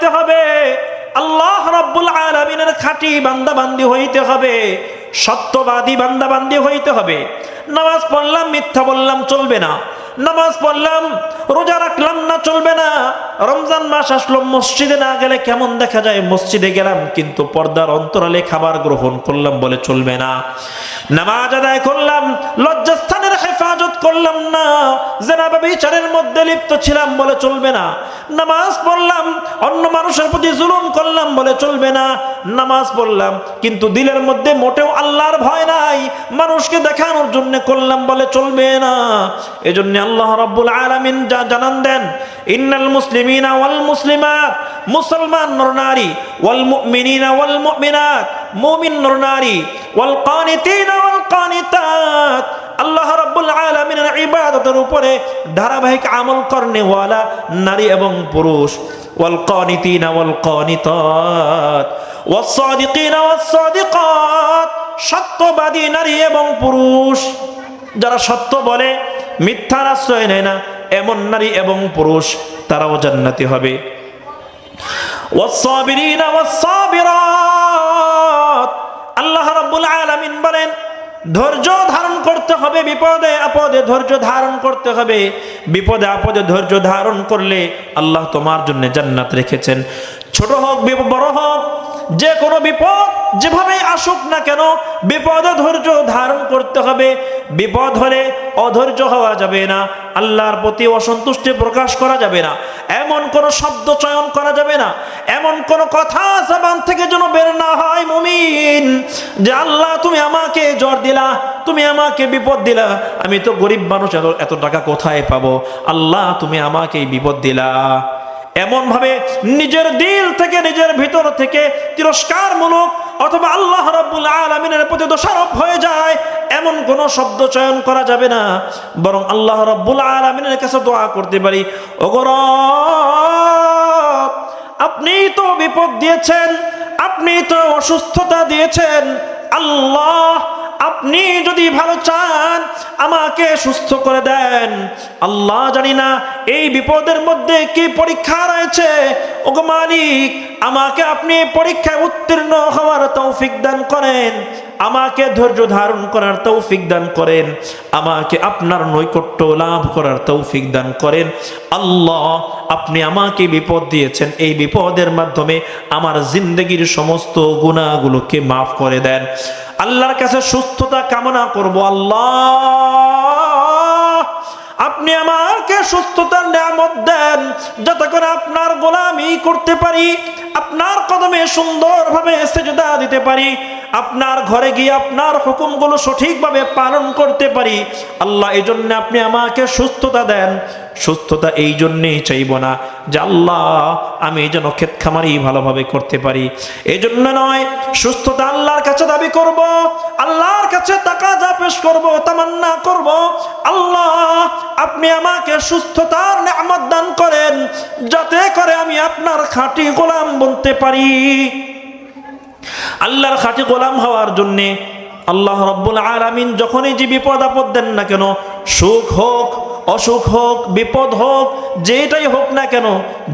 হইতে হবে, আল্লাহ রাব্বুল আলামিনের খাঁটি বান্দাবান্দি হইতে হবে, সত্যবাদী বান্দাবান্দি হইতে হবে। নামাজ পড়লাম মিথ্যা বললাম চলবে না, নামাজ পড়লাম রোজা রাখলাম না চলবে না। রমজান মাস আসলো, মসজিদে না গেলে কেমন দেখা যায়, মসজিদে গেলাম কিন্তু পর্দার অন্তরালে খাবার গ্রহণ করলাম বলে চলবে না। নামাজ আদায় করলাম, লজ্জাস্থানের হেফাজত করলাম না, জেনা ব্যভিচারের মধ্যে লিপ্ত ছিলাম বলে চলবে না। নামাজ পড়লাম, অন্য মানুষের প্রতি জুলুম করলাম বলে চলবে না। নামাজ পড়লাম কিন্তু দিলের মধ্যে মোটেও আল্লাহর ভয় নাই, মানুষকে দেখানোর জন্য করলাম বলে চলবে না। এজন্য আল্লাহ রাব্বুল আলামিন যা জানান দেন, ইন্নাল মুসলিমিনা ওয়াল মুসলিমাত, মুসলমান নর নারী, ওয়াল মুমিনিনা ওয়াল মুমিনাত, মুমিন নর নারী, ওয়াল কানিতিনা ওয়াল কানিতাত, আল্লাহ রাব্বুল আলামিনের ইবাদতের উপরে ধারাবাহিক আমল করনে ওয়ালা নারী এবং পুরুষ, ওয়াল কানিতিনা ওয়াল কানিতাত, ওয়াস সাদিকিনা ওয়াস সাদিকাত, সত্যবাদী নারী এবং পুরুষ, যারা সত্য বলে মিথ্যার আশ্রয় নেয় না, এমন নারী এবং পুরুষ তারাও জান্নাতি হবে। ওয়াস-সাবিরিনা ওয়াস-সাবিরাত, আল্লাহ রাব্বুল আলামিন বলেন ধৈর্য ধারণ করতে হবে, বিপদে আপদে ধৈর্য ধারণ করতে হবে। বিপদে আপদে ধৈর্য ধারণ করলে আল্লাহ তোমার জন্য জান্নাত রেখেছেন। ছোট হোক বড় হোক, যে কোনো বিপদ যেভাবে আসুক না কেন, বিপদে ধৈর্য ধারণ করতে হবে। বিপদ হলে অধৈর্য হওয়া যাবে না, আল্লাহর প্রতি অসন্তুষ্টি প্রকাশ করা যাবে না, এমন কোন শব্দ চয়ন করা যাবে না, এমন কোন কথা জবান থেকে যেন বের না হয় মুমিন, যে আল্লাহ তুমি আমাকে জ্বর দিলা, তুমি আমাকে বিপদ দিলা, আমি তো গরিব মানুষ, এত টাকা কোথায় পাবো, আল্লাহ তুমি আমাকে বিপদ দিলা। এমন ভাবে নিজের দিল থেকে, নিজের ভিতর থেকে তিরস্কারমূলক অথবা আল্লাহ রাব্বুল আলামিনের প্রতি দোষারোপ হয়ে যায়, এমন কোন শব্দ চয়ন করা যাবে না। বরং আল্লাহ রাব্বুল আলামিনের কাছে দোয়া করতে পারি, ওগো রব, আপনি তো বিপদ দিয়েছেন, আপনি তো অসুস্থতা দিয়েছেন, আল্লাহ আপনি যদি ভালো চান আমাকে সুস্থ করে দেন। আল্লাহ জানি না এই বিপদের মধ্যে কি পরীক্ষা রয়েছে, ওগো মালিক আমাকে আপনি পরীক্ষায় উত্তীর্ণ হওয়ার তৌফিক দান করেন, আমাকে ধৈর্য ধারণ করার তৌফিক দান করেন, আমাকে আপনার নৈকট্য লাভ করার তৌফিক দান করেন। আল্লাহ আপনি আমাকে বিপদ দিয়েছেন, এই বিপদের মাধ্যমে আমার জিন্দগির সমস্ত গুনাহগুলোকে মাফ করে দেন। আল্লাহর কাছে সুস্থতা কামনা করব, আল্লাহ আপনি আমাকে সুস্থতার নিয়ামত দেন, যাতে করে আপনার গোলামি করতে পারি, আপনার কদমে সুন্দরভাবে সিজদা দিতে পারি, আপনার ঘরে গিয়ে আপনার হুকুমগুলো সঠিকভাবে পালন করতে পারি। আল্লাহ এই জন্য আপনি আমাকে সুস্থতা দেন। সুস্থতা এই জন্যেই চাইব না যে আল্লাহ আমি যেন ক্ষেত খামারি ভালোভাবে করতে পারি, এই জন্য নয়, সুস্থতা আল্লাহর কাছে দাবি করব, আল্লাহর কাছে তাকাজা পেশ করব, তামান্না করব, আল্লাহ আপনি আমাকে সুস্থতার নিয়ামত দান করেন, যাতে করে আমি আপনার খাঁটি গোলাম বনতে পারি। আল্লাহর খাঁটি গোলাম হওয়ার জন্যে আল্লাহ রাব্বুল আলামিন যখনই যে বিপদ আপদ দেন না কেন, সুখ হোক অসুখ হোক বিপদ হোক যেটাই হোক না কেন,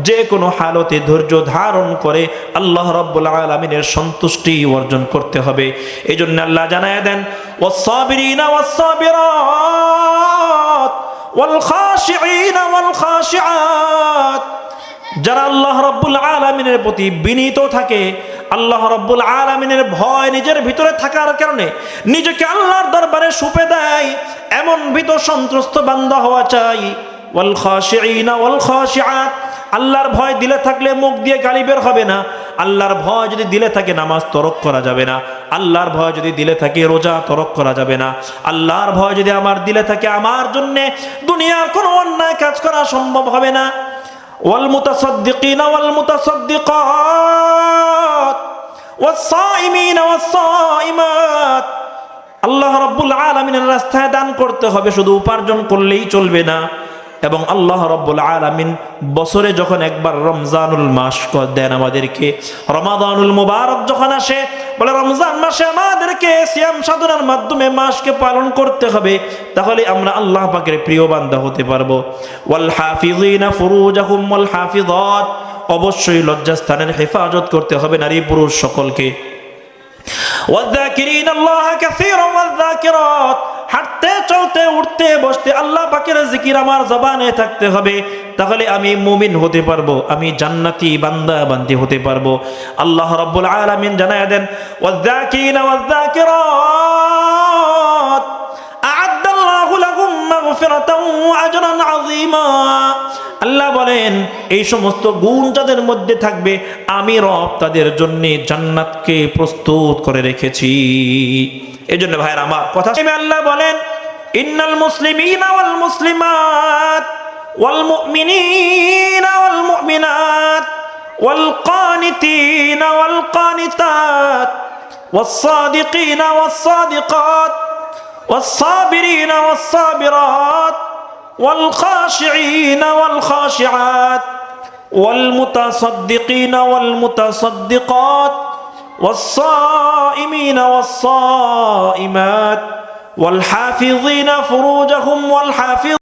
যে কোনো হালতে ধৈর্য ধারণ করে আল্লাহ রাব্বুল আলামিনের সন্তুষ্টি অর্জন করতে হবে। এই জন্য আল্লাহ জানায় দেন, ওয়াস-সাবিরিনা ওয়াস-সাবিরাত ওয়াল খাশিঈনা ওয়াল খাশিআত, যারা আল্লাহ রাব্বুল আলামিনের প্রতি বিনীত থাকে, আল্লাহ রাব্বুল আলামিনের ভয় নিজের ভিতরে থাকার কারণে নিজেকে আল্লাহর দরবারে সুপে দেয়, এমন ভীত সন্ত্রস্ত বান্দা হওয়া চাই। ওয়াল খাশিঈনা ওয়াল খাশিআত, আল্লাহর ভয় দিলে থাকলে মুখ দিয়ে গালি বের হবে না, আল্লাহর ভয় যদি দিলে থাকে নামাজ তরক করা যাবে না, আল্লাহর ভয় যদি দিলে থাকে রোজা তরক করা যাবে না, আল্লাহর ভয় যদি আমার দিলে থাকে আমার জন্য দুনিয়ার কোনো অন্যায় কাজ করা সম্ভব হবে না। ওয়াল মুতাসাদ্দিকিনা ওয়াল মুতাসাদ্দিকাত ওয়াস-সাইমিনা ওয়াস-সাইমাত, আল্লাহ রাব্বুল আলামিনের রাস্তায় দান করতে হবে, শুধু উপার্জন করলেই চলবে না। এবং আল্লাহ রাব্বুল আলামিন বছরে যখন একবার রমজানুল মাস দেন আমাদেরকে, রমাদানুল মুবারক যখন আসে, বলে রমজান মাসে আমাদেরকে সিয়াম সাধনার মাধ্যমে মাসকে পালন করতে হবে, তাহলে আমরা আল্লাহ পাকের প্রিয় বান্দা হতে পারবো। ওয়াল হাফিযিনা ফুরুজাহুম ওয়াল হাফিযাত অবশ্যই লজ্জাস্থানের হেফাজত করতে হবে নারী পুরুষ সকলকে। ওয়াযাকিরিন আল্লাহ কাসীরান ওয়াযাকিরাত, হাঁটতে চলতে উঠতে বসতে আল্লাহ পাকের জিকির আমার জবানে থাকতে হবে, তাহলে আমি মুমিন হতে পারবো, আমি জান্নাতি বান্দা বান্দি হতে পারবো। আল্লাহ রাব্বুল আলামিন জানায় দেন ওয়াযাকিরিন ওয়াযাকিরাত আ'আদ্দাল্লাহু লাহুম মাগফিরাতাও ওয়া আজরান আযীমা। আল্লাহ বলেন এই সমস্ত গুণ যাদের মধ্যে থাকবে আমি রব তাদের জন্য জান্নাতকে প্রস্তুত করে রেখেছি। এজন্য ভাইরা আমার কথা আল্লাহ বলেন ইন্নাল মুসলিমিনা ওয়াল মুসলিমাত ওয়াল মুমিনিনা ওয়াল মুমিনাত ওয়াল কানিতিনা ওয়াল কানিতাত ওয়াস সাদিকিনা ওয়াস সাদিকাত ওয়াস সাবিরিনা ওয়াস সাবিরাত والخاشعين والخاشعات والمتصدقين والمتصدقات والصائمين والصائمات والحافظين فروجهم والحافظين